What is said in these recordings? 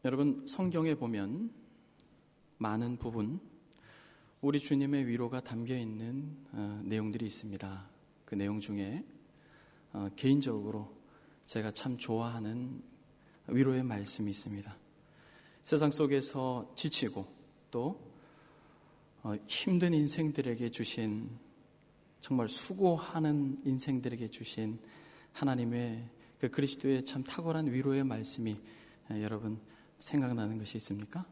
여러분, 성경에 보면 많은 부분 우리 주님의 위로가 담겨있는 내용들이 있습니다. 그 내용 중에 개인적으로 제가 참 좋아하는 위로의 말씀이 있습니다. 세상 속에서 지치고 또 힘든 인생들에게 주신, 정말 수고하는 인생들에게 주신 하나님의 그 그리스도의 참 탁월한 위로의 말씀이 여러분 생각나는 것이 있습니까?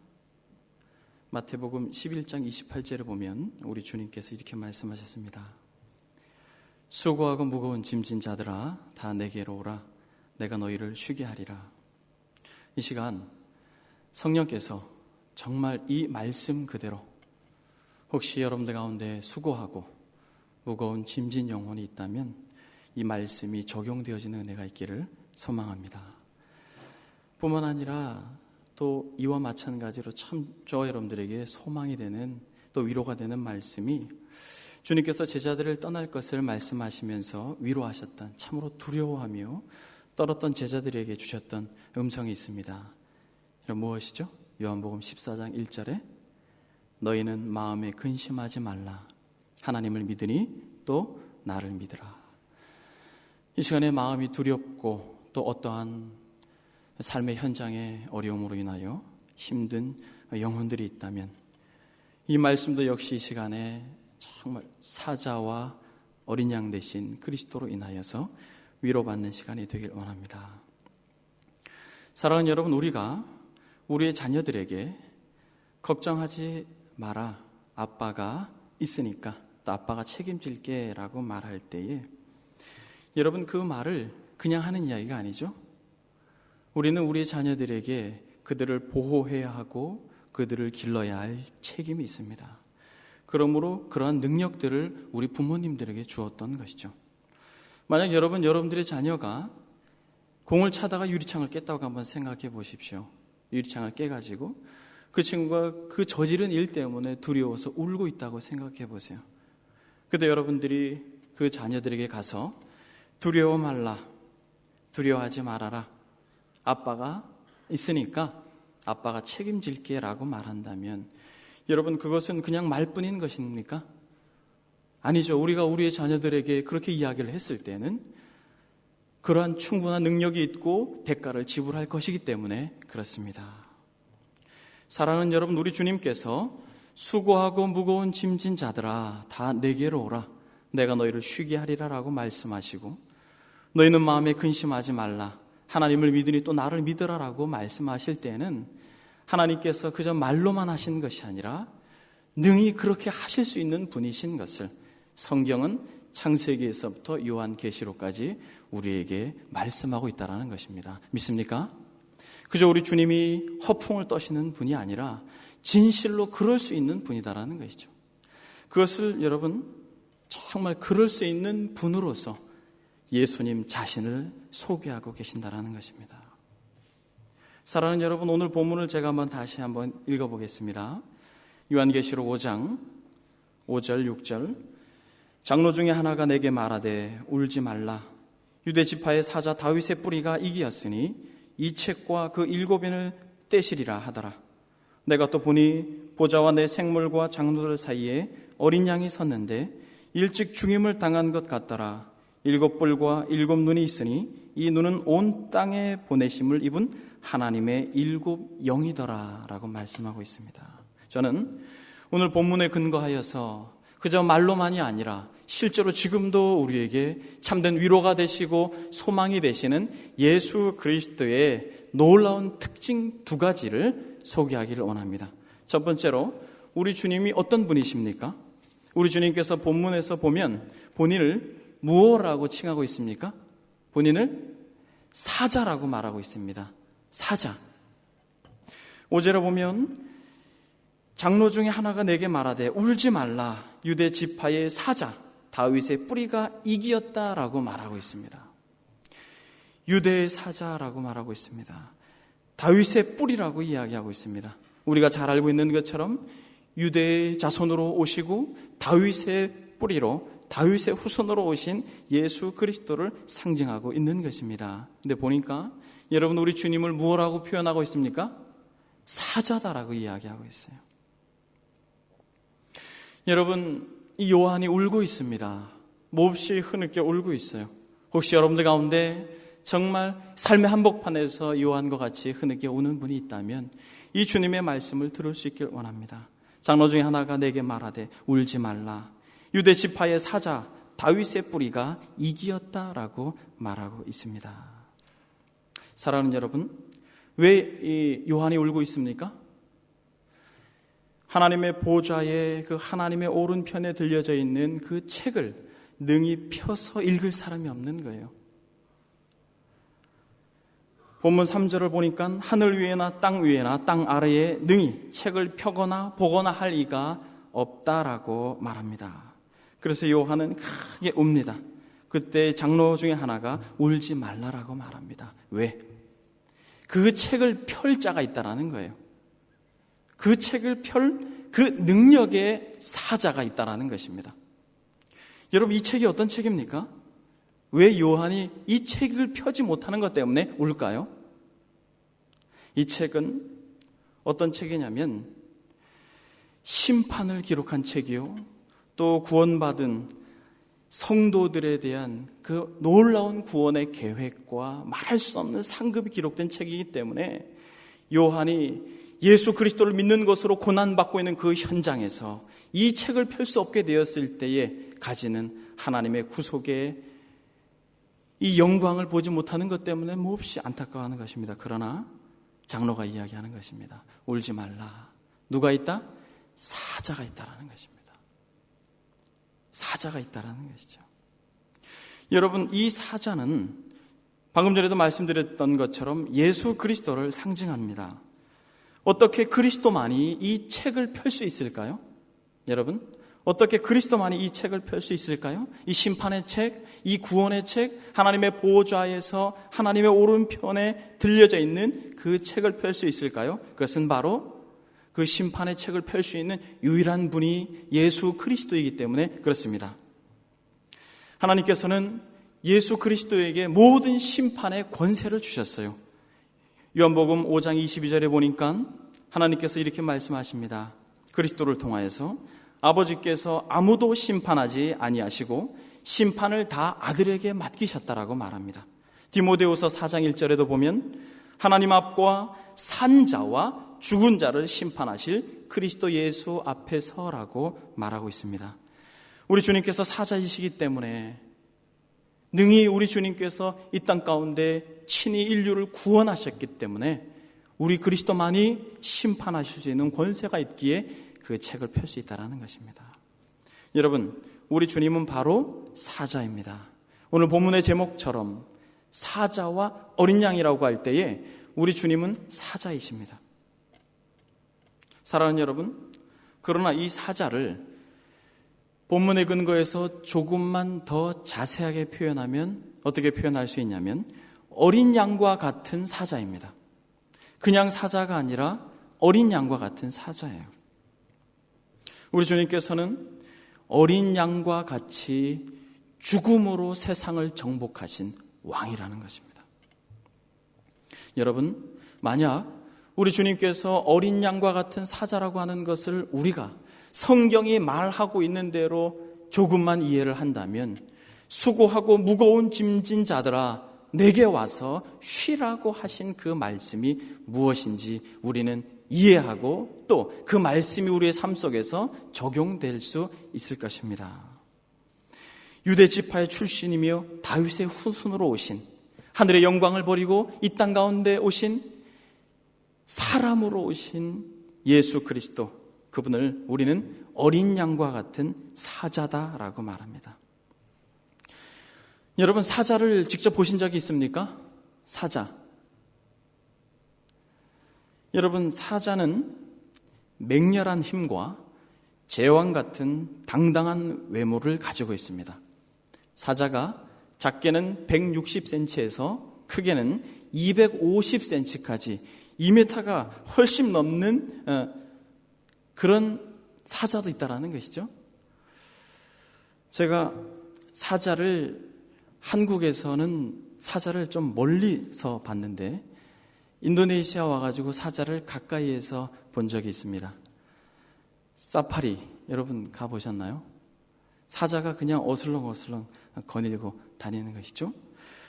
마태복음 11장 28절을 보면 우리 주님께서 이렇게 말씀하셨습니다. 수고하고 무거운 짐진 자들아 다 내게로 오라. 내가 너희를 쉬게 하리라. 이 시간 성령께서 정말 이 말씀 그대로 혹시 여러분들 가운데 수고하고 무거운 짐진 영혼이 있다면 이 말씀이 적용되어지는 은혜가 있기를 소망합니다. 뿐만 아니라 또 이와 마찬가지로 참 저와 여러분들에게 소망이 되는, 또 위로가 되는 말씀이 주님께서 제자들을 떠날 것을 말씀하시면서 위로하셨던, 참으로 두려워하며 떨었던 제자들에게 주셨던 음성이 있습니다. 그럼 무엇이죠? 요한복음 14장 1절에 너희는 마음에 근심하지 말라. 하나님을 믿으니 또 나를 믿으라. 이 시간에 마음이 두렵고 또 어떠한 삶의 현장의 어려움으로 인하여 힘든 영혼들이 있다면 이 말씀도 역시 이 시간에 정말 사자와 어린 양 대신 그리스도로 인하여서 위로받는 시간이 되길 원합니다. 사랑하는 여러분, 우리가 우리의 자녀들에게 걱정하지 마라, 아빠가 있으니까, 또 아빠가 책임질게 라고 말할 때에 여러분, 그 말을 그냥 하는 이야기가 아니죠. 우리는 우리의 자녀들에게 그들을 보호해야 하고 그들을 길러야 할 책임이 있습니다. 그러므로 그러한 능력들을 우리 부모님들에게 주었던 것이죠. 만약 여러분들의 자녀가 공을 차다가 유리창을 깼다고 한번 생각해 보십시오. 유리창을 깨가지고 그 친구가 그 저지른 일 때문에 두려워서 울고 있다고 생각해 보세요. 그때 여러분들이 그 자녀들에게 가서 두려워 말라, 두려워하지 말아라, 아빠가 있으니까 아빠가 책임질게 라고 말한다면 여러분, 그것은 그냥 말뿐인 것입니까? 아니죠. 우리가 우리의 자녀들에게 그렇게 이야기를 했을 때는 그러한 충분한 능력이 있고 대가를 지불할 것이기 때문에 그렇습니다. 사랑하는 여러분, 우리 주님께서 수고하고 무거운 짐진 자들아 다 내게로 오라. 내가 너희를 쉬게 하리라 라고 말씀하시고, 너희는 마음에 근심하지 말라. 하나님을 믿으니 또 나를 믿으라 라고 말씀하실 때는 하나님께서 그저 말로만 하신 것이 아니라 능히 그렇게 하실 수 있는 분이신 것을 성경은 창세기에서부터 요한계시록까지 우리에게 말씀하고 있다는 것입니다. 믿습니까? 그저 우리 주님이 허풍을 떠시는 분이 아니라 진실로 그럴 수 있는 분이다라는 것이죠. 그것을 여러분, 정말 그럴 수 있는 분으로서 예수님 자신을 소개하고 계신다라는 것입니다. 사랑하는 여러분, 오늘 본문을 제가 다시 한번 읽어보겠습니다. 요한계시록 5장 5절 6절. 장로 중에 하나가 내게 말하되 울지 말라. 유대 지파의 사자 다윗의 뿌리가 이기었으니 이 책과 그 7인을 떼시리라 하더라. 내가 또 보니 보좌와 내 생물과 장로들 사이에 어린 양이 섰는데 일찍 죽임을 당한 것 같더라. 7뿔과 7눈이 있으니 이 눈은 온 땅에 보내심을 입은 하나님의 7영이더라 라고 말씀하고 있습니다. 저는 오늘 본문에 근거하여서 그저 말로만이 아니라 실제로 지금도 우리에게 참된 위로가 되시고 소망이 되시는 예수 그리스도의 놀라운 특징 2가지를 소개하기를 원합니다. 첫 번째로, 우리 주님이 어떤 분이십니까? 우리 주님께서 본문에서 보면 본인을 무엇이라고 칭하고 있습니까? 본인을 사자라고 말하고 있습니다. 사자. 5절에 보면 장로 중에 하나가 내게 말하되 울지 말라. 유대 지파의 사자 다윗의 뿌리가 이기었다라고 말하고 있습니다. 유대의 사자라고 말하고 있습니다. 다윗의 뿌리라고 이야기하고 있습니다. 우리가 잘 알고 있는 것처럼 유대의 자손으로 오시고 다윗의 뿌리로, 다윗의 후손으로 오신 예수 그리스도를 상징하고 있는 것입니다. 근데 보니까 여러분, 우리 주님을 무엇라고 표현하고 있습니까? 사자다라고 이야기하고 있어요. 여러분, 이 요한이 울고 있습니다. 몹시 흐느껴 울고 있어요. 혹시 여러분들 가운데 정말 삶의 한복판에서 요한과 같이 흐느껴 우는 분이 있다면 이 주님의 말씀을 들을 수 있길 원합니다. 장로 중에 하나가 내게 말하되 울지 말라. 유대 지파의 사자 다윗의 뿌리가 이기었다라고 말하고 있습니다. 사랑하는 여러분, 왜 이 요한이 울고 있습니까? 하나님의 보좌에 그 하나님의 오른편에 들려져 있는 그 책을 능히 펴서 읽을 사람이 없는 거예요. 본문 3절을 보니까 하늘 위에나 땅 위에나 땅 아래에 능히 책을 펴거나 보거나 할 이가 없다라고 말합니다. 그래서 요한은 크게 웁니다. 그때 장로 중에 하나가 울지 말라라고 말합니다. 왜? 그 책을 펼 자가 있다라는 거예요. 그 책을 펼 그 능력의 사자가 있다라는 것입니다. 여러분, 이 책이 어떤 책입니까? 왜 요한이 이 책을 펴지 못하는 것 때문에 울까요? 이 책은 어떤 책이냐면 심판을 기록한 책이요, 또 구원받은 성도들에 대한 그 놀라운 구원의 계획과 말할 수 없는 상급이 기록된 책이기 때문에 요한이 예수 그리스도를 믿는 것으로 고난받고 있는 그 현장에서 이 책을 펼 수 없게 되었을 때에 가지는 하나님의 구속의 이 영광을 보지 못하는 것 때문에 몹시 안타까워하는 것입니다. 그러나 장로가 이야기하는 것입니다. 울지 말라. 누가 있다? 사자가 있다라는 것입니다. 사자가 있다라는 것이죠. 여러분, 이 사자는 방금 전에도 말씀드렸던 것처럼 예수 그리스도를 상징합니다. 어떻게 그리스도만이 이 책을 펼 수 있을까요? 여러분, 어떻게 그리스도만이 이 책을 펼 수 있을까요? 이 심판의 책, 이 구원의 책, 하나님의 보좌에서 하나님의 오른편에 들려져 있는 그 책을 펼 수 있을까요? 그것은 바로 그 심판의 책을 펼 수 있는 유일한 분이 예수 그리스도이기 때문에 그렇습니다. 하나님께서는 예수 그리스도에게 모든 심판의 권세를 주셨어요. 요한복음 5장 22절에 보니까 하나님께서 이렇게 말씀하십니다. 그리스도를 통하여서 아버지께서 아무도 심판하지 아니하시고 심판을 다 아들에게 맡기셨다라고 말합니다. 디모데후서 4장 1절에도 보면 하나님 앞과 산 자와 죽은 자를 심판하실 그리스도 예수 앞에서라고 말하고 있습니다. 우리 주님께서 사자이시기 때문에 능히 우리 주님께서 이 땅 가운데 친히 인류를 구원하셨기 때문에 우리 그리스도만이 심판하실 수 있는 권세가 있기에 그 책을 펼 수 있다는 것입니다. 여러분, 우리 주님은 바로 사자입니다. 오늘 본문의 제목처럼 사자와 어린 양이라고 할 때에 우리 주님은 사자이십니다. 사랑하는 여러분, 그러나 이 사자를 본문의 근거에서 조금만 더 자세하게 표현하면 어떻게 표현할 수 있냐면 어린 양과 같은 사자입니다. 그냥 사자가 아니라 어린 양과 같은 사자예요. 우리 주님께서는 어린 양과 같이 죽음으로 세상을 정복하신 왕이라는 것입니다. 여러분, 만약 우리 주님께서 어린 양과 같은 사자라고 하는 것을 우리가 성경이 말하고 있는 대로 조금만 이해를 한다면 수고하고 무거운 짐진 자들아 내게 와서 쉬라고 하신 그 말씀이 무엇인지 우리는 이해하고 또 그 말씀이 우리의 삶 속에서 적용될 수 있을 것입니다. 유대 지파의 출신이며 다윗의 후손으로 오신 하늘의 영광을 버리고 이 땅 가운데 오신 사람으로 오신 예수 그리스도, 그분을 우리는 어린 양과 같은 사자다라고 말합니다. 여러분, 사자를 직접 보신 적이 있습니까? 사자. 여러분, 사자는 맹렬한 힘과 제왕 같은 당당한 외모를 가지고 있습니다. 사자가 작게는 160cm에서 크게는 250cm까지 2m가 훨씬 넘는 그런 사자도 있다라는 것이죠. 제가 한국에서는 사자를 좀 멀리서 봤는데 인도네시아 와가지고 사자를 가까이에서 본 적이 있습니다. 사파리 여러분 가보셨나요? 사자가 그냥 어슬렁어슬렁 거닐고 다니는 것이죠.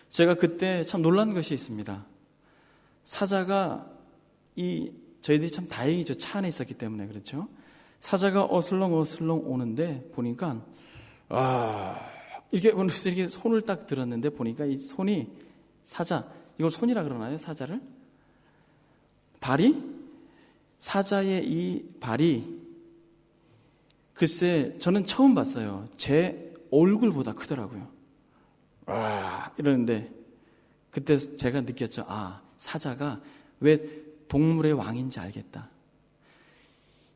제가 그때 참 놀란 것이 있습니다. 사자가 저희들이 참 다행이죠. 차 안에 있었기 때문에 그렇죠. 사자가 어슬렁어슬렁 오는데 보니까 이렇게 손을 딱 들었는데 보니까 이 손이 이걸 손이라 그러나요? 사자를? 사자의 이 발이 글쎄 저는 처음 봤어요. 제 얼굴보다 크더라고요. 이러는데 그때 제가 느꼈죠. 사자가 왜 동물의 왕인지 알겠다.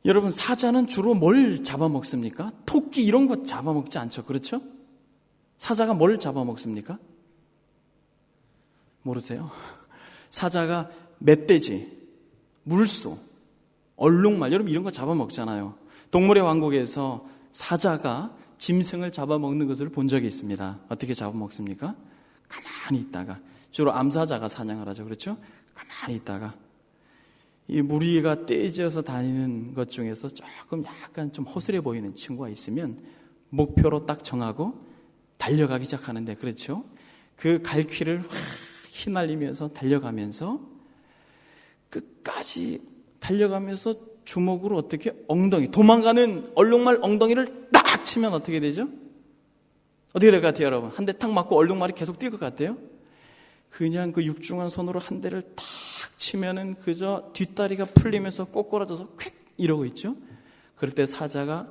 여러분 사자는 주로 뭘 잡아먹습니까? 토끼 이런 거 잡아먹지 않죠. 그렇죠? 사자가 뭘 잡아먹습니까? 모르세요? 사자가 멧돼지, 물소, 얼룩말 여러분 이런 거 잡아먹잖아요. 동물의 왕국에서 사자가 짐승을 잡아먹는 것을 본 적이 있습니다. 어떻게 잡아먹습니까? 가만히 있다가 주로 암사자가 사냥을 하죠. 그렇죠? 가만히 있다가 이 무리가 떼지어서 다니는 것 중에서 약간 좀 허술해 보이는 친구가 있으면 목표로 딱 정하고 달려가기 시작하는데 그렇죠? 그 갈퀴를 확 휘날리면서 달려가면서 끝까지 달려가면서 주먹으로 어떻게 도망가는 얼룩말 엉덩이를 딱 치면 어떻게 되죠? 어떻게 될 것 같아요, 여러분? 한 대 탁 맞고 얼룩말이 계속 뛸 것 같아요? 그냥 그 육중한 손으로 한 대를 탁 치면은 그저 뒷다리가 풀리면서 꼬꾸라져서 퀵 이러고 있죠? 그럴 때 사자가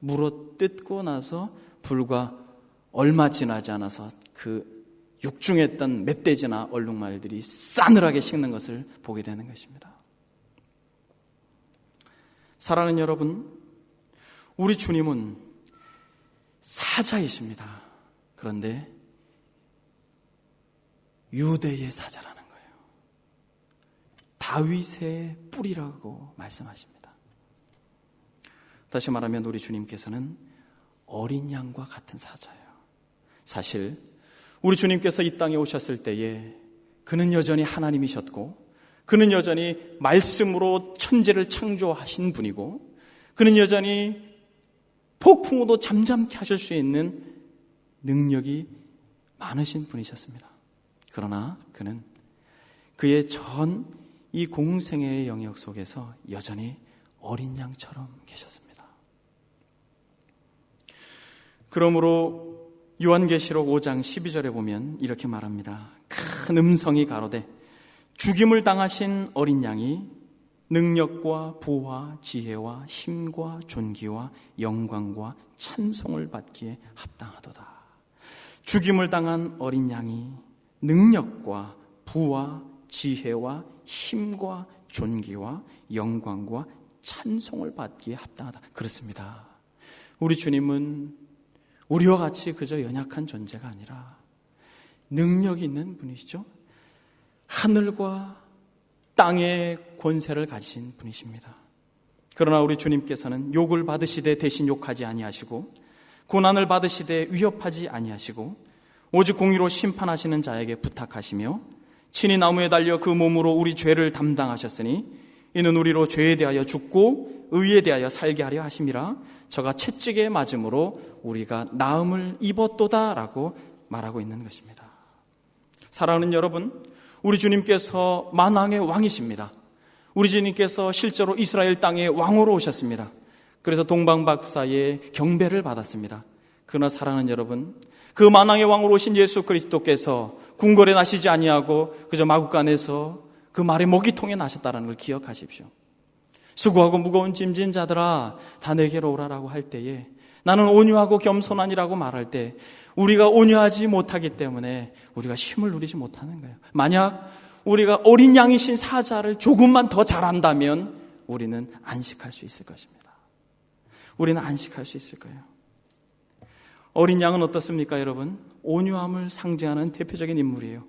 물어 뜯고 나서 불과 얼마 지나지 않아서 그 육중했던 멧돼지나 얼룩말들이 싸늘하게 식는 것을 보게 되는 것입니다. 사랑하는 여러분, 우리 주님은 사자이십니다. 그런데 유대의 사자라는 거예요. 다윗의 뿌리라고 말씀하십니다. 다시 말하면 우리 주님께서는 어린 양과 같은 사자예요. 사실 우리 주님께서 이 땅에 오셨을 때에 그는 여전히 하나님이셨고 그는 여전히 말씀으로 천지를 창조하신 분이고 그는 여전히 폭풍우도 잠잠케 하실 수 있는 능력이 많으신 분이셨습니다. 그러나 그는 그의 전 이 공생애의 영역 속에서 여전히 어린 양처럼 계셨습니다. 그러므로 요한계시록 5장 12절에 보면 이렇게 말합니다. 큰 음성이 가로되 죽임을 당하신 어린 양이 능력과 부와 지혜와 힘과 존귀와 영광과 찬송을 받기에 합당하도다. 죽임을 당한 어린 양이 능력과 부와 지혜와 힘과 존귀와 영광과 찬송을 받기에 합당하다. 그렇습니다. 우리 주님은 우리와 같이 그저 연약한 존재가 아니라 능력이 있는 분이시죠. 하늘과 땅의 권세를 가지신 분이십니다. 그러나 우리 주님께서는 욕을 받으시되 대신 욕하지 아니하시고 고난을 받으시되 위협하지 아니하시고 오직 공의로 심판하시는 자에게 부탁하시며 친히 나무에 달려 그 몸으로 우리 죄를 담당하셨으니 이는 우리로 죄에 대하여 죽고 의에 대하여 살게 하려 하심이라. 저가 채찍에 맞음으로 우리가 나음을 입었도다라고 말하고 있는 것입니다. 사랑하는 여러분, 우리 주님께서 만왕의 왕이십니다. 우리 주님께서 실제로 이스라엘 땅에 왕으로 오셨습니다. 그래서 동방박사의 경배를 받았습니다. 그러나 사랑하는 여러분, 그 만왕의 왕으로 오신 예수 그리스도께서 궁궐에 나시지 아니하고 그저 마구간에서 그 말의 모기통에 나셨다는 걸 기억하십시오. 수고하고 무거운 짐진 자들아 다 내게로 오라라고 할 때에 나는 온유하고 겸손하니라고 말할 때 우리가 온유하지 못하기 때문에 우리가 힘을 누리지 못하는 거예요. 만약 우리가 어린 양이신 사자를 조금만 더 잘한다면 우리는 안식할 수 있을 것입니다. 우리는 안식할 수 있을 거예요. 어린 양은 어떻습니까, 여러분? 온유함을 상징하는 대표적인 인물이에요.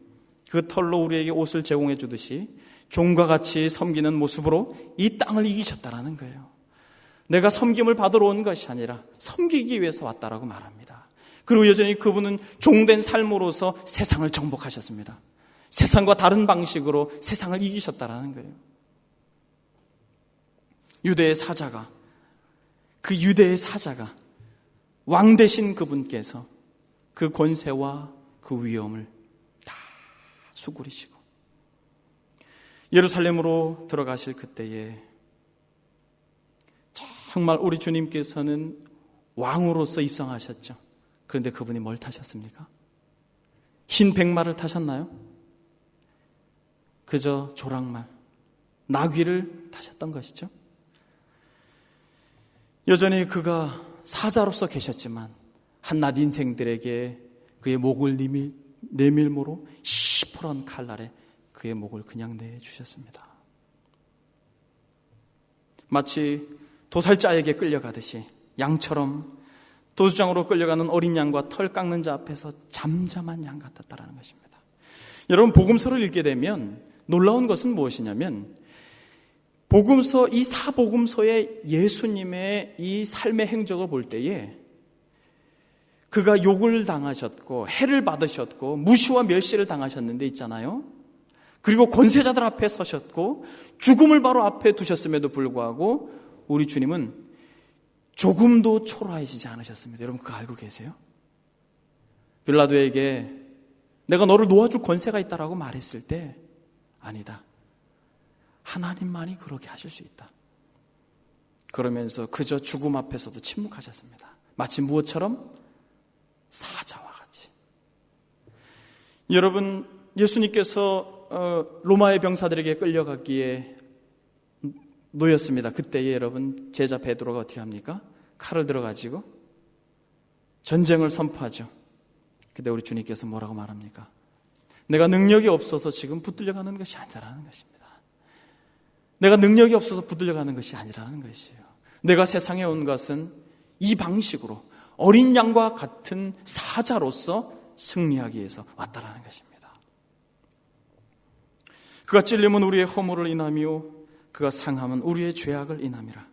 그 털로 우리에게 옷을 제공해 주듯이 종과 같이 섬기는 모습으로 이 땅을 이기셨다라는 거예요. 내가 섬김을 받으러 온 것이 아니라 섬기기 위해서 왔다라고 말합니다. 그리고 여전히 그분은 종된 삶으로서 세상을 정복하셨습니다. 세상과 다른 방식으로 세상을 이기셨다라는 거예요. 유대의 사자가, 그 유대의 사자가 왕 되신 그분께서 그 권세와 그 위엄을 다 수그리시고 예루살렘으로 들어가실 그때에 정말 우리 주님께서는 왕으로서 입성하셨죠. 그런데 그분이 뭘 타셨습니까? 흰 백마를 타셨나요? 그저 조랑말, 나귀를 타셨던 것이죠. 여전히 그가 사자로서 계셨지만 한낱 인생들에게 그의 목을 내밀모로 시퍼런 칼날에 그의 목을 그냥 내주셨습니다. 마치 도살자에게 끌려가듯이 양처럼 도주장으로 끌려가는 어린 양과 털 깎는 자 앞에서 잠잠한 양 같았다는 것입니다. 여러분, 복음서를 읽게 되면 놀라운 것은 무엇이냐면 복음서, 이 사복음서의 예수님의 이 삶의 행적을 볼 때에 그가 욕을 당하셨고 해를 받으셨고 무시와 멸시를 당하셨는데 있잖아요. 그리고 권세자들 앞에 서셨고 죽음을 바로 앞에 두셨음에도 불구하고 우리 주님은 조금도 초라해지지 않으셨습니다. 여러분, 그거 알고 계세요? 빌라도에게 내가 너를 놓아줄 권세가 있다라고 말했을 때 아니다, 하나님만이 그렇게 하실 수 있다. 그러면서 그저 죽음 앞에서도 침묵하셨습니다. 마치 무엇처럼? 사자와 같이. 여러분, 예수님께서 로마의 병사들에게 끌려가기에 놓였습니다. 그때에 여러분, 제자 베드로가 어떻게 합니까? 칼을 들어가지고 전쟁을 선포하죠. 근데 우리 주님께서 뭐라고 말합니까? 내가 능력이 없어서 지금 붙들려가는 것이 아니라는 것입니다. 내가 능력이 없어서 붙들려가는 것이 아니라는 것이에요. 내가 세상에 온 것은 이 방식으로 어린 양과 같은 사자로서 승리하기 위해서 왔다라는 것입니다. 그가 찔림은 우리의 허물을 인하며 그가 상함은 우리의 죄악을 인함이라.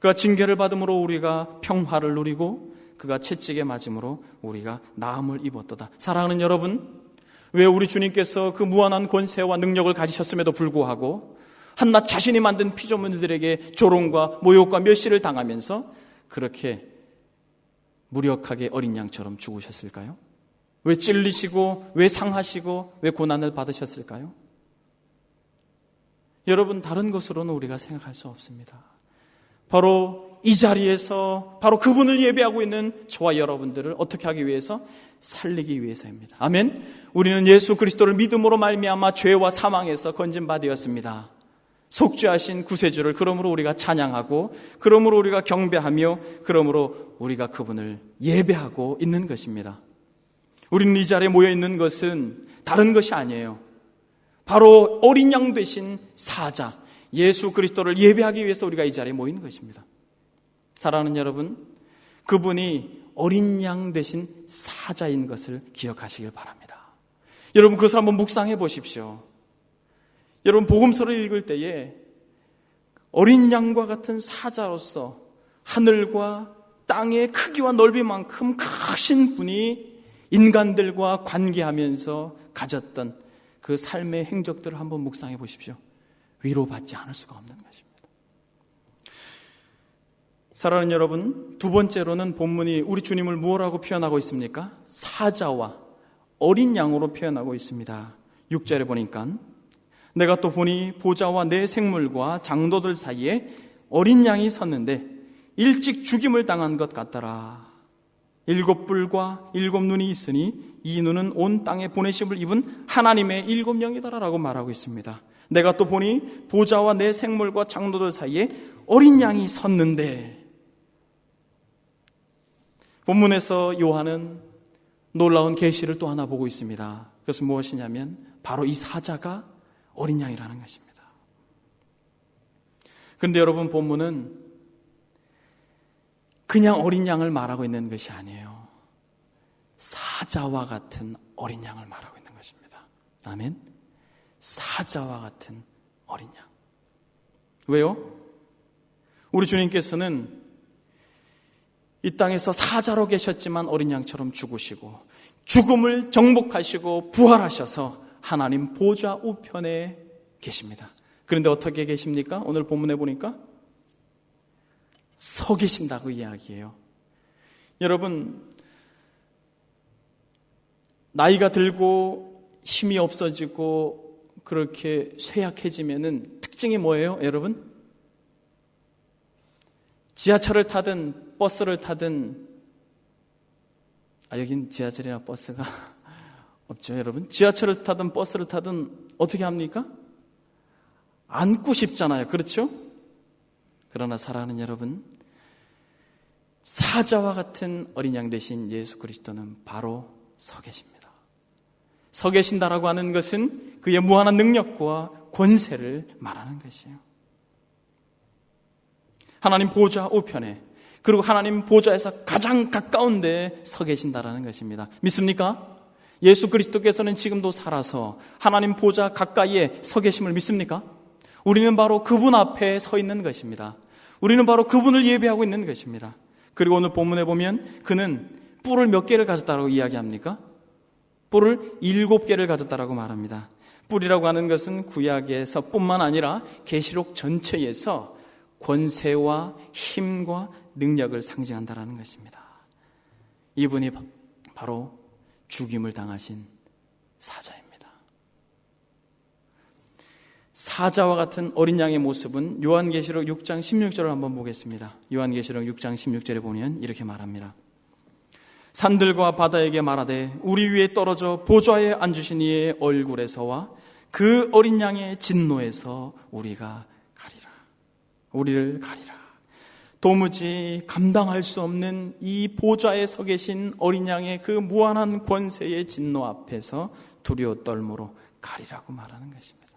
그가 징계를 받음으로 우리가 평화를 누리고 그가 채찍에 맞음으로 우리가 나음을 입었도다. 사랑하는 여러분, 왜 우리 주님께서 그 무한한 권세와 능력을 가지셨음에도 불구하고 한낱 자신이 만든 피조물들에게 조롱과 모욕과 멸시를 당하면서 그렇게 무력하게 어린 양처럼 죽으셨을까요? 왜 찔리시고 왜 상하시고 왜 고난을 받으셨을까요? 여러분, 다른 것으로는 우리가 생각할 수 없습니다. 바로 이 자리에서 바로 그분을 예배하고 있는 저와 여러분들을 어떻게 하기 위해서? 살리기 위해서입니다. 아멘. 우리는 예수 그리스도를 믿음으로 말미암아 죄와 사망에서 건진받았습니다. 속죄하신 구세주를 그러므로 우리가 찬양하고 그러므로 우리가 경배하며 그러므로 우리가 그분을 예배하고 있는 것입니다. 우리는 이 자리에 모여 있는 것은 다른 것이 아니에요. 바로 어린 양 되신 사자 예수 그리스도를 예배하기 위해서 우리가 이 자리에 모인 것입니다. 사랑하는 여러분, 그분이 어린 양 되신 사자인 것을 기억하시길 바랍니다. 여러분, 그것을 한번 묵상해 보십시오. 여러분, 복음서를 읽을 때에 어린 양과 같은 사자로서 하늘과 땅의 크기와 넓이만큼 크신 분이 인간들과 관계하면서 가졌던 그 삶의 행적들을 한번 묵상해 보십시오. 위로받지 않을 수가 없는 것입니다. 사랑하는 여러분, 두 번째로는 본문이 우리 주님을 무엇라고 표현하고 있습니까? 사자와 어린 양으로 표현하고 있습니다. 6절에 보니까 내가 또 보니 보좌와 내 생물과 장도들 사이에 어린 양이 섰는데 일찍 죽임을 당한 것 같더라. 7뿔과 7눈이 있으니 이 눈은 온 땅에 보내심을 입은 하나님의 7영이더라 라고 말하고 있습니다. 내가 또 보니 보좌와 내 생물과 장도들 사이에 어린 양이 섰는데, 본문에서 요한은 놀라운 계시를 또 하나 보고 있습니다. 그것은 무엇이냐면 바로 이 사자가 어린 양이라는 것입니다. 그런데 여러분, 본문은 그냥 어린 양을 말하고 있는 것이 아니에요. 사자와 같은 어린 양을 말하고 있는 것입니다. 아멘. 사자와 같은 어린 양. 왜요? 우리 주님께서는 이 땅에서 사자로 계셨지만 어린 양처럼 죽으시고 죽음을 정복하시고 부활하셔서 하나님 보좌 우편에 계십니다. 그런데 어떻게 계십니까? 오늘 본문에 보니까 서 계신다고 이야기해요. 여러분, 나이가 들고 힘이 없어지고 그렇게 쇠약해지면은 특징이 뭐예요, 여러분? 지하철을 타든 버스를 타든, 여긴 지하철이나 버스가 없죠, 여러분. 지하철을 타든 버스를 타든 어떻게 합니까? 앉고 싶잖아요, 그렇죠? 그러나 사랑하는 여러분, 사자와 같은 어린 양 되신 예수 그리스도는 바로 서 계십니다. 서 계신다라고 하는 것은 그의 무한한 능력과 권세를 말하는 것이에요. 하나님 보좌 우편에, 그리고 하나님 보좌에서 가장 가까운 데에 서 계신다라는 것입니다. 믿습니까? 예수 그리스도께서는 지금도 살아서 하나님 보좌 가까이에 서 계심을 믿습니까? 우리는 바로 그분 앞에 서 있는 것입니다. 우리는 바로 그분을 예배하고 있는 것입니다. 그리고 오늘 본문에 보면 그는 뿔을 몇 개를 가졌다고 이야기합니까? 뿔을 7개를 가졌다라고 말합니다. 뿔이라고 하는 것은 구약에서 뿐만 아니라 계시록 전체에서 권세와 힘과 능력을 상징한다라는 것입니다. 이분이 바로 죽임을 당하신 사자입니다. 사자와 같은 어린 양의 모습은 요한계시록 6장 16절을 한번 보겠습니다. 요한계시록 6장 16절에 보면 이렇게 말합니다. 산들과 바다에게 말하되 우리 위에 떨어져 보좌에 앉으신 이의 얼굴에서와 그 어린 양의 진노에서 우리를 가리라. 도무지 감당할 수 없는 이 보좌에 서 계신 어린 양의 그 무한한 권세의 진노 앞에서 두려워 떨므로 가리라고 말하는 것입니다.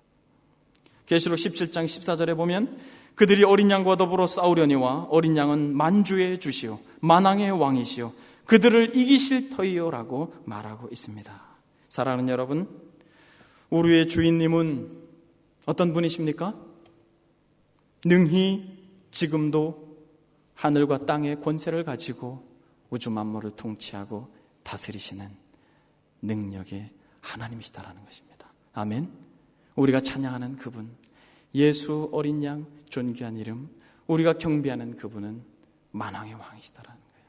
계시록 17장 14절에 보면 그들이 어린 양과 더불어 싸우려니와 어린 양은 만주의 주시오 만왕의 왕이시오 그들을 이기실 터이요라고 말하고 있습니다. 사랑하는 여러분, 우리의 주인님은 어떤 분이십니까? 능히 지금도 하늘과 땅의 권세를 가지고 우주 만물을 통치하고 다스리시는 능력의 하나님이시다라는 것입니다. 아멘. 우리가 찬양하는 그분, 예수 어린 양 존귀한 이름, 우리가 경배하는 그분은 만왕의 왕이시다라는 거예요.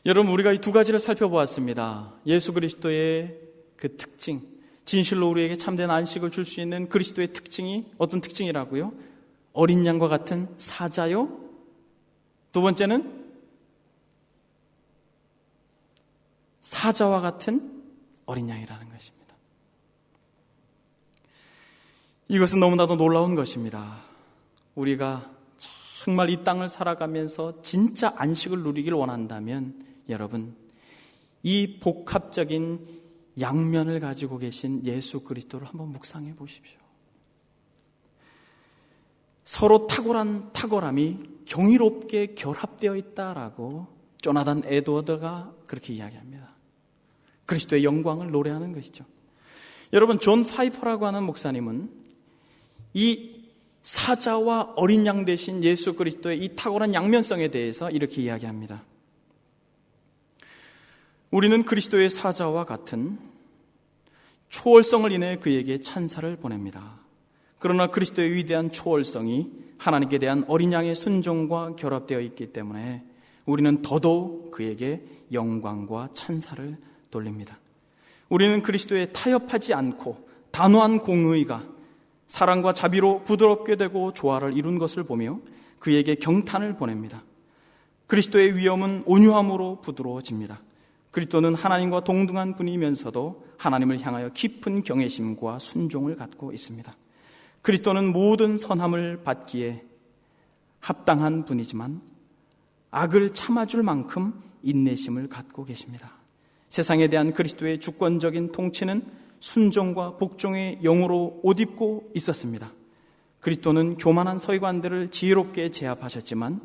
여러분, 우리가 이 두 가지를 살펴보았습니다. 예수 그리스도의 그 특징, 진실로 우리에게 참된 안식을 줄 수 있는 그리스도의 특징이 어떤 특징이라고요? 어린 양과 같은 사자요. 두 번째는 사자와 같은 어린 양이라는 것입니다. 이것은 너무나도 놀라운 것입니다. 우리가 정말 이 땅을 살아가면서 진짜 안식을 누리길 원한다면 여러분, 이 복합적인 양면을 가지고 계신 예수 그리스도를 한번 묵상해 보십시오. 서로 탁월한 탁월함이 경이롭게 결합되어 있다라고 조나단 에드워드가 그렇게 이야기합니다. 그리스도의 영광을 노래하는 것이죠. 여러분, 존 파이퍼라고 하는 목사님은 이 사자와 어린 양 대신 예수 그리스도의 이 탁월한 양면성에 대해서 이렇게 이야기합니다. 우리는 그리스도의 사자와 같은 초월성을 인해 그에게 찬사를 보냅니다. 그러나 그리스도의 위대한 초월성이 하나님께 대한 어린 양의 순종과 결합되어 있기 때문에 우리는 더더욱 그에게 영광과 찬사를 돌립니다. 우리는 그리스도의 타협하지 않고 단호한 공의가 사랑과 자비로 부드럽게 되고 조화를 이룬 것을 보며 그에게 경탄을 보냅니다. 그리스도의 위엄은 온유함으로 부드러워집니다. 그리스도는 하나님과 동등한 분이면서도 하나님을 향하여 깊은 경외심과 순종을 갖고 있습니다. 그리스도는 모든 선함을 받기에 합당한 분이지만 악을 참아줄 만큼 인내심을 갖고 계십니다. 세상에 대한 그리스도의 주권적인 통치는 순종과 복종의 영으로 옷 입고 있었습니다. 그리스도는 교만한 서기관들을 지혜롭게 제압하셨지만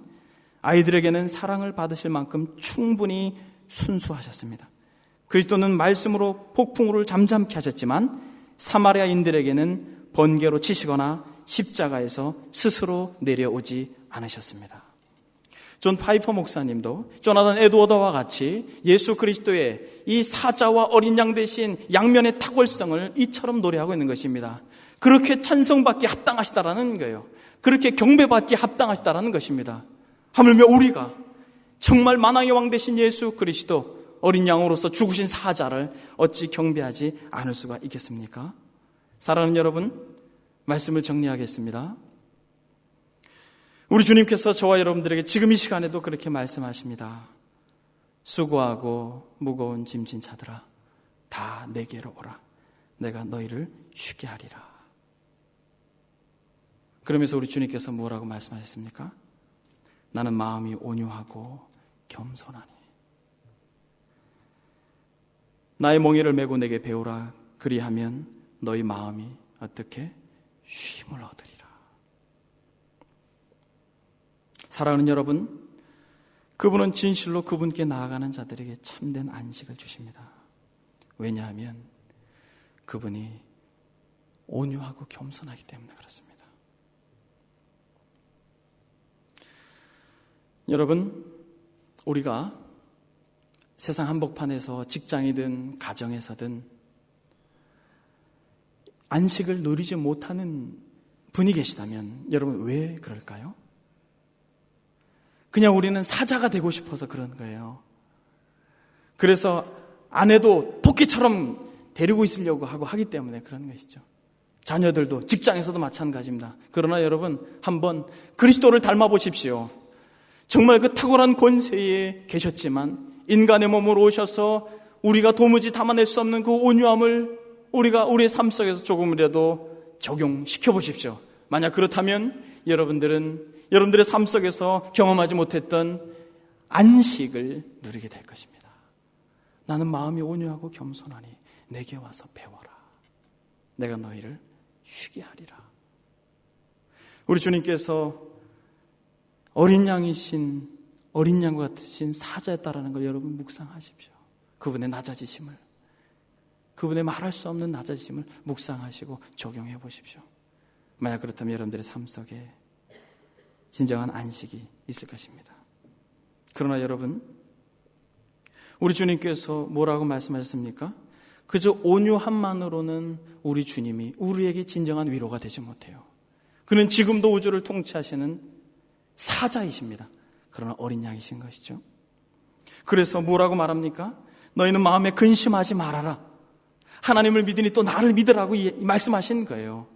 아이들에게는 사랑을 받으실 만큼 충분히 순수하셨습니다. 그리스도는 말씀으로 폭풍우를 잠잠케 하셨지만 사마리아인들에게는 번개로 치시거나 십자가에서 스스로 내려오지 않으셨습니다. 존 파이퍼 목사님도 조나단 에드워드와 같이 예수 그리스도의 이 사자와 어린 양 대신 양면의 탁월성을 이처럼 노래하고 있는 것입니다. 그렇게 찬송받기 합당하시다라는 거예요. 그렇게 경배받기 합당하시다라는 것입니다. 하물며 우리가 정말 만왕의 왕 되신 예수 그리스도 어린 양으로서 죽으신 사자를 어찌 경배하지 않을 수가 있겠습니까? 사랑하는 여러분, 말씀을 정리하겠습니다. 우리 주님께서 저와 여러분들에게 지금 이 시간에도 그렇게 말씀하십니다. 수고하고 무거운 짐진 자들아, 다 내게로 오라. 내가 너희를 쉬게 하리라. 그러면서 우리 주님께서 뭐라고 말씀하셨습니까? 나는 마음이 온유하고 겸손하니 나의 멍에를 메고 내게 배우라. 그리하면 너희 마음이 어떻게 쉼을 얻으리라. 사랑하는 여러분, 그분은 진실로 그분께 나아가는 자들에게 참된 안식을 주십니다. 왜냐하면 그분이 온유하고 겸손하기 때문에 그렇습니다. 여러분, 우리가 세상 한복판에서 직장이든 가정에서든 안식을 누리지 못하는 분이 계시다면 여러분 왜 그럴까요? 그냥 우리는 사자가 되고 싶어서 그런 거예요. 그래서 아내도 토끼처럼 데리고 있으려고 하기 때문에 그런 것이죠. 자녀들도 직장에서도 마찬가지입니다. 그러나 여러분 한번 그리스도를 닮아 보십시오. 정말 그 탁월한 권세에 계셨지만 인간의 몸으로 오셔서 우리가 도무지 담아낼 수 없는 그 온유함을 우리가 우리의 삶 속에서 조금이라도 적용시켜 보십시오. 만약 그렇다면 여러분들의 삶 속에서 경험하지 못했던 안식을 누리게 될 것입니다. 나는 마음이 온유하고 겸손하니 내게 와서 배워라. 내가 너희를 쉬게 하리라. 우리 주님께서 어린 양과 같으신 사자였다라는 걸 여러분 묵상하십시오. 그분의 낮아지심을, 그분의 말할 수 없는 낮아지심을 묵상하시고 적용해 보십시오. 만약 그렇다면 여러분들의 삶 속에 진정한 안식이 있을 것입니다. 그러나 여러분, 우리 주님께서 뭐라고 말씀하셨습니까? 그저 온유함만으로는 우리 주님이 우리에게 진정한 위로가 되지 못해요. 그는 지금도 우주를 통치하시는 사자이십니다. 그러나 어린 양이신 것이죠. 그래서 뭐라고 말합니까? 너희는 마음에 근심하지 말아라. 하나님을 믿으니 또 나를 믿으라고 말씀하신 거예요.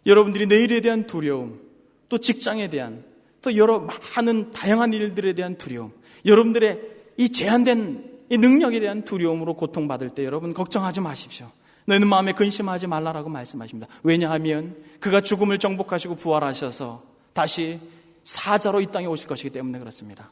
여러분들이 내일에 대한 두려움, 또 직장에 대한, 또 여러 많은 다양한 일들에 대한 두려움, 여러분들의 이 제한된 이 능력에 대한 두려움으로 고통받을 때 여러분 걱정하지 마십시오. 너희는 마음에 근심하지 말라라고 말씀하십니다. 왜냐하면 그가 죽음을 정복하시고 부활하셔서 다시 사자로 이 땅에 오실 것이기 때문에 그렇습니다.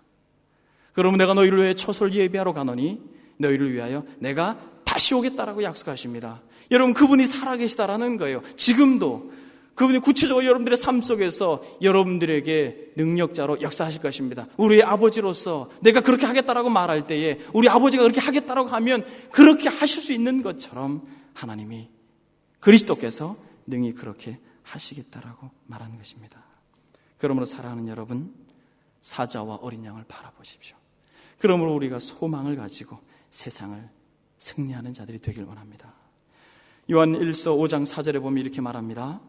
그러면 내가 너희를 위해 처소를 예비하러 가노니 너희를 위하여 내가 다시 오겠다라고 약속하십니다. 여러분, 그분이 살아계시다라는 거예요. 지금도 그분이 구체적으로 여러분들의 삶 속에서 여러분들에게 능력자로 역사하실 것입니다. 우리의 아버지로서 내가 그렇게 하겠다라고 말할 때에 우리 아버지가 그렇게 하겠다라고 하면 그렇게 하실 수 있는 것처럼 하나님이 그리스도께서 능히 그렇게 하시겠다라고 말하는 것입니다. 그러므로 사랑하는 여러분, 사자와 어린 양을 바라보십시오. 그러므로 우리가 소망을 가지고 세상을 승리하는 자들이 되길 원합니다. 요한 1서 5장 4절에 보면 이렇게 말합니다.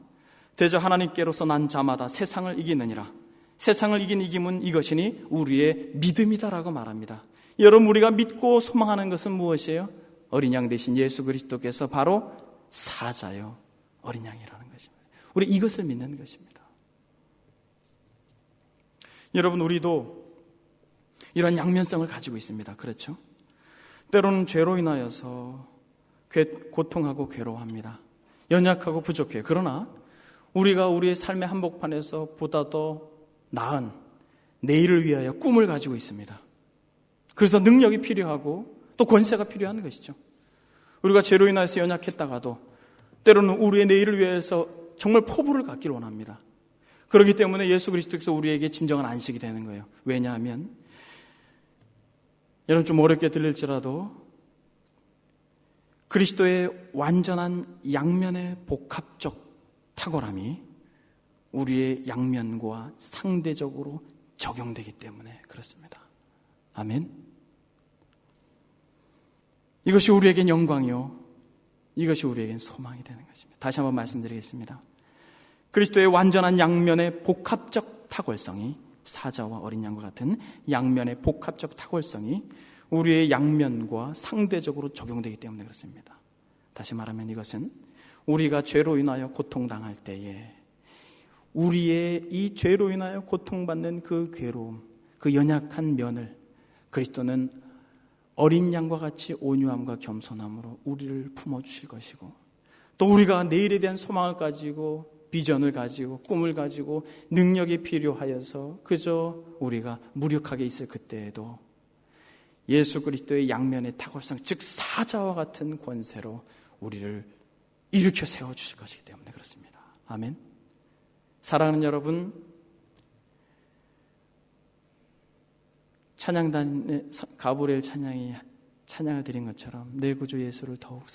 대저 하나님께로서 난 자마다 세상을 이기느니라. 세상을 이긴 이김은 이것이니 우리의 믿음이다라고 말합니다. 여러분, 우리가 믿고 소망하는 것은 무엇이에요? 어린 양 되신 예수 그리스도께서 바로 사자요 어린 양이라는 것입니다. 우리 이것을 믿는 것입니다. 여러분, 우리도 이런 양면성을 가지고 있습니다. 그렇죠? 때로는 죄로 인하여서 고통하고 괴로워합니다. 연약하고 부족해요. 그러나 우리가 우리의 삶의 한복판에서 보다 더 나은 내일을 위하여 꿈을 가지고 있습니다. 그래서 능력이 필요하고 또 권세가 필요한 것이죠. 우리가 죄로 인해서 연약했다가도 때로는 우리의 내일을 위해서 정말 포부를 갖기를 원합니다. 그렇기 때문에 예수 그리스도께서 우리에게 진정한 안식이 되는 거예요. 왜냐하면 여러분, 좀 어렵게 들릴지라도 그리스도의 완전한 양면의 복합적 탁월함이 우리의 양면과 상대적으로 적용되기 때문에 그렇습니다. 아멘. 이것이 우리에겐 영광이요, 이것이 우리에겐 소망이 되는 것입니다. 다시 한번 말씀드리겠습니다. 그리스도의 완전한 양면의 복합적 탁월성이, 사자와 어린 양과 같은 양면의 복합적 탁월성이 우리의 양면과 상대적으로 적용되기 때문에 그렇습니다. 다시 말하면 이것은 우리가 죄로 인하여 고통당할 때에 우리의 이 죄로 인하여 고통받는 그 괴로움, 그 연약한 면을 그리스도는 어린 양과 같이 온유함과 겸손함으로 우리를 품어주실 것이고, 또 우리가 내일에 대한 소망을 가지고 비전을 가지고 꿈을 가지고 능력이 필요하여서 그저 우리가 무력하게 있을 그때에도 예수 그리스도의 양면의 탁월성, 즉 사자와 같은 권세로 우리를 일으켜 세워주실 것이기 때문에 그렇습니다. 아멘. 사랑하는 여러분, 찬양단의 가브리엘 찬양을 드린 것처럼 내 구주 예수를 더욱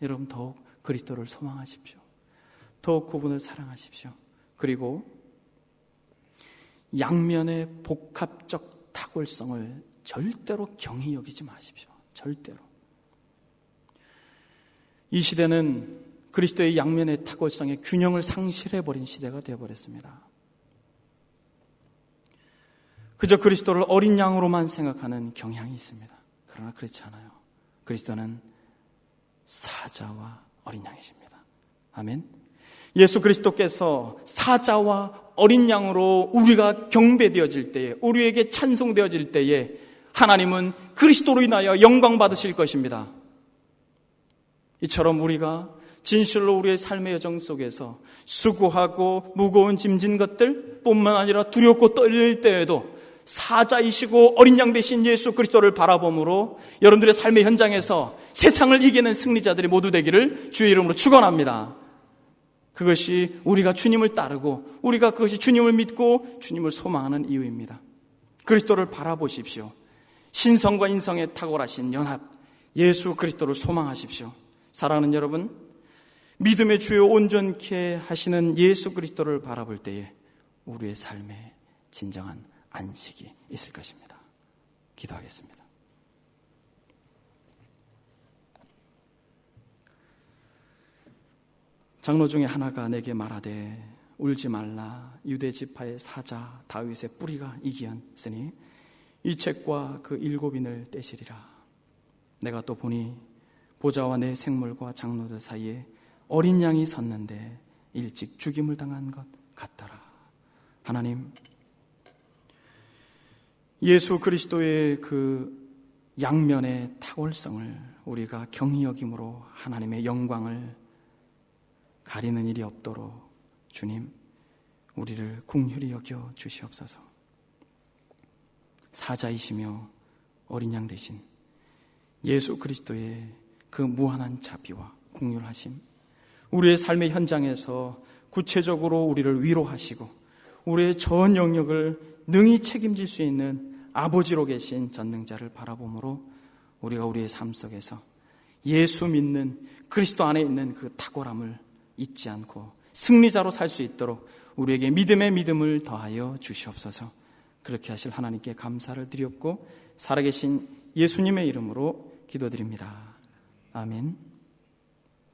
여러분 더욱 그리스도를 소망하십시오. 더욱 그분을 사랑하십시오. 그리고 양면의 복합적 탁월성을 절대로 경히 여기지 마십시오. 절대로. 이 시대는 그리스도의 양면의 탁월성의 균형을 상실해버린 시대가 되어버렸습니다. 그저 그리스도를 어린 양으로만 생각하는 경향이 있습니다. 그러나 그렇지 않아요. 그리스도는 사자와 어린 양이십니다. 아멘. 예수 그리스도께서 사자와 어린 양으로 우리가 경배되어질 때에, 우리에게 찬송되어질 때에 하나님은 그리스도로 인하여 영광 받으실 것입니다. 이처럼 우리가 진실로 우리의 삶의 여정 속에서 수고하고 무거운 짐진 것들 뿐만 아니라 두렵고 떨릴 때에도 사자이시고 어린 양 되신 예수 그리스도를 바라봄으로 여러분들의 삶의 현장에서 세상을 이기는 승리자들이 모두 되기를 주의 이름으로 축원합니다. 그것이 우리가 주님을 따르고 우리가 그것이 주님을 믿고 주님을 소망하는 이유입니다. 그리스도를 바라보십시오. 신성과 인성에 탁월하신 연합 예수 그리스도를 소망하십시오. 사랑하는 여러분, 믿음의 주요 온전케 하시는 예수 그리스도를 바라볼 때에 우리의 삶에 진정한 안식이 있을 것입니다. 기도하겠습니다. 장로 중에 하나가 내게 말하되 울지 말라, 유대 지파의 사자 다윗의 뿌리가 이기었으니 이 책과 그 7인을 떼시리라. 내가 또 보니 보좌와 내 생물과 장로들 사이에 어린 양이 섰는데 일찍 죽임을 당한 것 같더라. 하나님, 예수 그리스도의 그 양면의 탁월성을 우리가 경히 여김으로 하나님의 영광을 가리는 일이 없도록 주님, 우리를 긍휼히 여겨 주시옵소서. 사자이시며 어린 양 되신 예수 그리스도의 그 무한한 자비와 긍휼하심, 우리의 삶의 현장에서 구체적으로 우리를 위로하시고 우리의 전 영역을 능히 책임질 수 있는 아버지로 계신 전능자를 바라보므로 우리가 우리의 삶 속에서 예수 믿는 그리스도 안에 있는 그 탁월함을 잊지 않고 승리자로 살 수 있도록 우리에게 믿음의 믿음을 더하여 주시옵소서. 그렇게 하실 하나님께 감사를 드렸고 살아계신 예수님의 이름으로 기도드립니다. 아멘.